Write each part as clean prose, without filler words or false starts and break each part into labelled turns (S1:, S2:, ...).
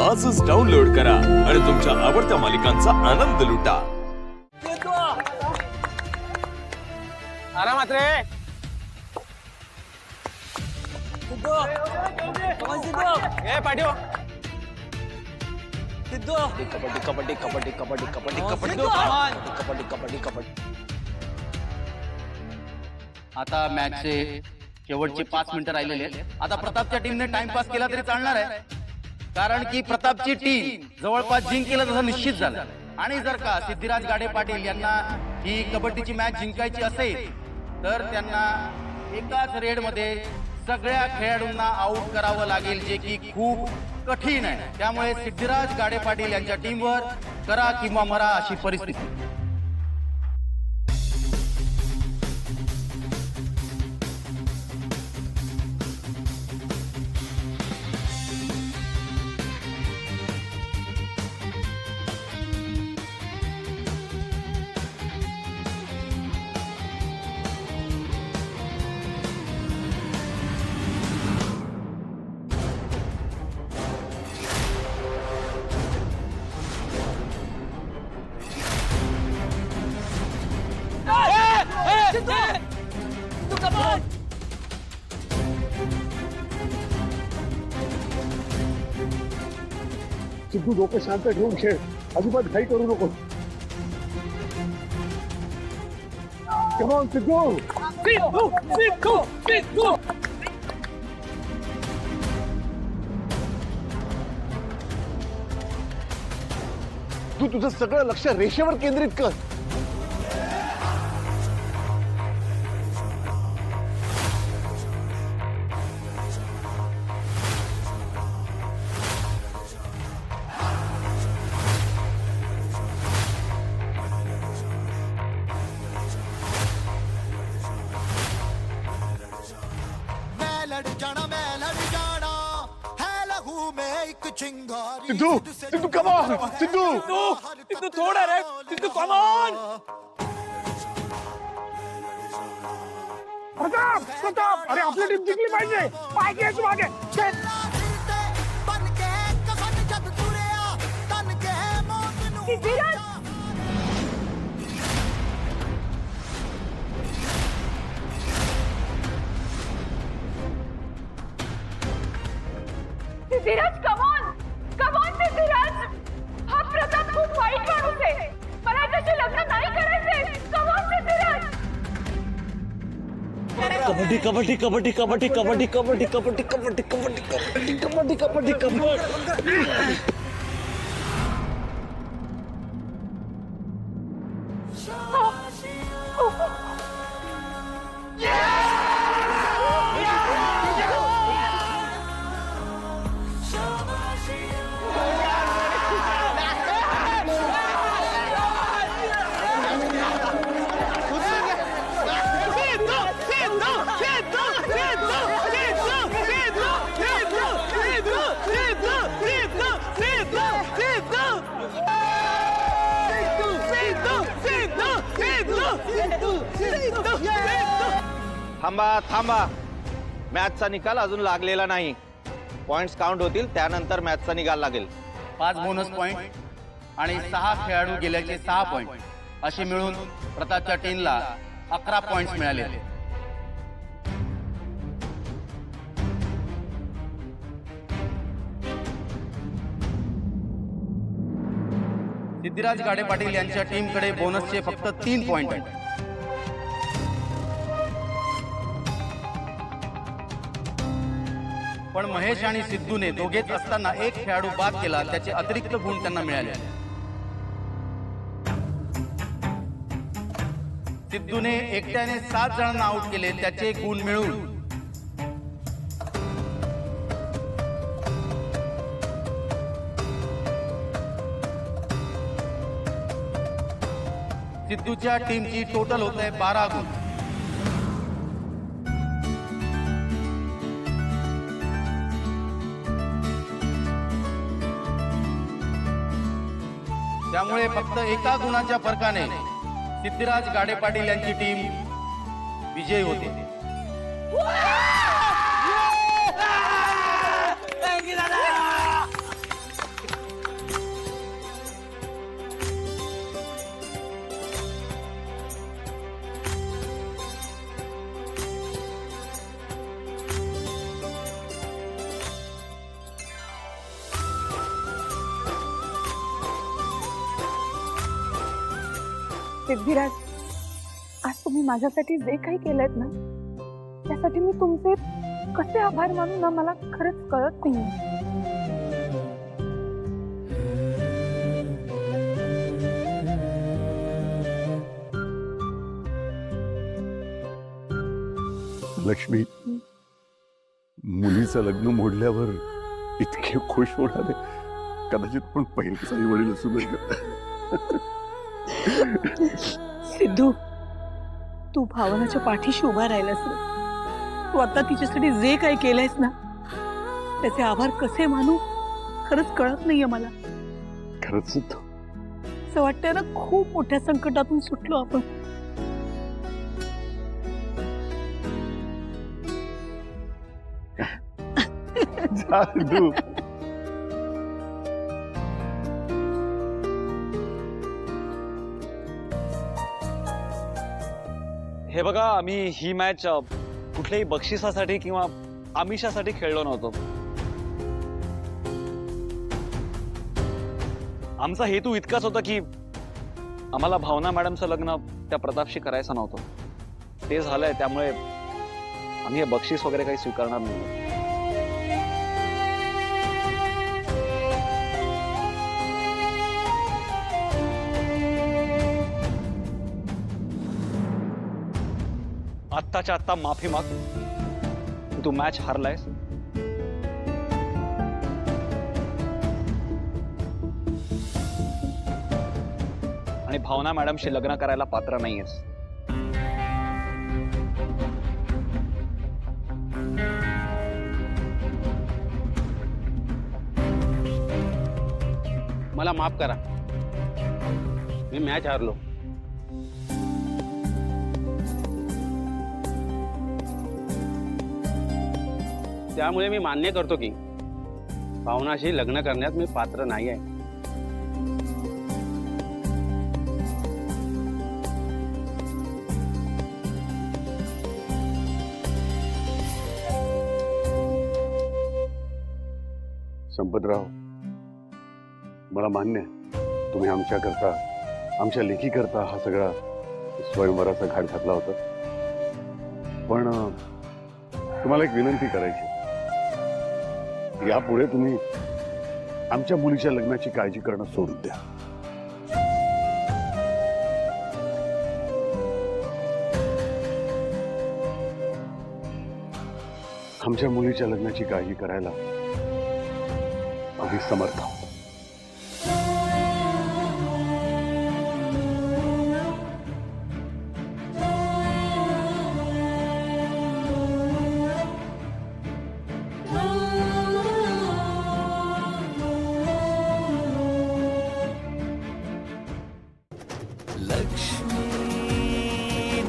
S1: आजच डाउनलोड करा आणि तुमच्या आवडत्या मालिकांचा आनंद लुटा.
S2: आरामात रे. पाठव.
S3: कबड्डी कबड्डी कबड्डी कबड्डी कबड्डी कबड्डी कबड्डी कबड्डी कबड्डी. आता मॅचचे शेवटचे 5 मिनिटं राहिलेले आहेत. आता प्रतापच्या टीमने टाइमपास केला तरी चालणार आहे, कारण की प्रतापची टीम जवळपास जिंकेल तसं निश्चित झालं. आणि जर का सिद्धिराज गाडे पाटील यांना ही कबड्डीची मॅच जिंकायची असेल तर त्यांना एकाच रेडमध्ये सगळ्या खेळाडूंना आउट करावं लागेल, जे की खूप कठीण आहे. त्यामुळे सिद्धिराज गाडे पाटील यांच्या टीमवर करा किंवा मरा अशी परिस्थिती.
S4: सिद्धू डोकं शांत ठेवून खेळ, अजिबात घाई करू नको. Come on, Sidhu. तू तुझं सगळं लक्ष रेषेवर केंद्रित कर. Siddhu Siddhu come on. सिद्धू
S2: सिद्धू थोडा रे. Siddhu come on.
S4: प्रताप प्रताप, अरे आपली टीम जिंकली पाहिजे. पाहिजे तू मागे.
S5: Siddhiraj come on Siddhiraj. हा प्रताप खूप वाईट माणूस आहे. मला त्याचे लग्न नाही करायचे. Come on Siddhiraj.
S3: कबड्डी कबड्डी कबड्डी कबड्डी कबड्डी कबड्डी कबड्डी कबड्डी कबड्डी कबड्डी कबड्डी कबड्डी.
S6: थांबा थांबा, मॅचचा निकाल अजून लागलेला नाही. पॉइंट्स काउंट होतील, त्यानंतर मॅचचा निकाल लागेल.
S3: 5 बोनस पॉइंट आणि 6 खेळाडू गेल्याचे 6 पॉइंट असे मिळून प्रतापच्या टीमला 11 पॉइंट्स मिळाले. सिद्धिराज गाडे पाटील यांच्या टीमकडे बोनसचे फक्त 3 पॉइंट आहेत. पण महेश आणि सिद्धूने दोघेच असताना एक खेळाडू बाद केला, त्याचे अतिरिक्त गुण त्यांना मिळाले. सिद्धूने एकट्याने 7 जणांना आउट केले, त्याचे गुण मिळून सिद्धूच्या टीमची टोटल होत आहे 12 गुण. त्यामुळे फक्त एका गुणाच्या फरकाने सिद्धिराज गाडे पाटील यांची टीम विजयी होते.
S5: सिद्धिराज, आज तुम्ही माझ्यासाठी जे काही केलंय ना, त्यासाठी मी तुमचे कसे आभार मानू ना मला खरंच कळत नाही.
S4: लक्ष्मी, मुलीचं लग्न मोडल्यावर इतके खुश होणारे कदाचित पण पहिलेच आई वडील असू नये.
S7: सिद्धू, तू भावनाच्या पाठीशी उभा राहिलास रे. तू आता तिच्यासाठी जे काही केलंयस ना, त्याचे आभार कसे मानू खरंच कळत नाहीये मला.
S4: खरंच सिद्धू,
S7: असं वाटतंय ना खूप मोठ्या संकटातून सुटलो आपण.
S4: जा सिद्धू.
S2: हे बघा, आम्ही ही मॅच कुठल्याही बक्षिसासाठी किंवा आमिषासाठी खेळलो नव्हतो. आमचा हेतू इतकाच होता की आम्हाला भावना मॅडमचं लग्न त्या प्रतापशी करायचं नव्हतं. ते झालंय, त्यामुळे आम्ही हे बक्षीस वगैरे काही स्वीकारणार नाही. आत्ताच्या आत्ता माफी माग. तू मॅच हारलायस. आणि भावना मॅडमशी लग्न करायला पात्र नाहीयेस.
S3: मला माफ करा, मी मॅच हारलो. त्यामुळे मी मान्य करतो की भावनाशी लग्न करण्यात मी पात्र नाही आहे.
S4: संपतराव, मला मान्य आहे तुम्ही आमच्याकरता, आमच्या लेखीकरता हा सगळा स्वयंवराचा घाट घातला होता. पण तुम्हाला एक विनंती करायची, यापुढे तुम्ही आमच्या मुलीच्या लग्नाची काळजी करणं सोडून द्या. आमच्या मुलीच्या लग्नाची काळजी करायला आम्ही समर्थ आहोत.
S8: लक्ष्मी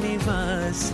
S8: निवास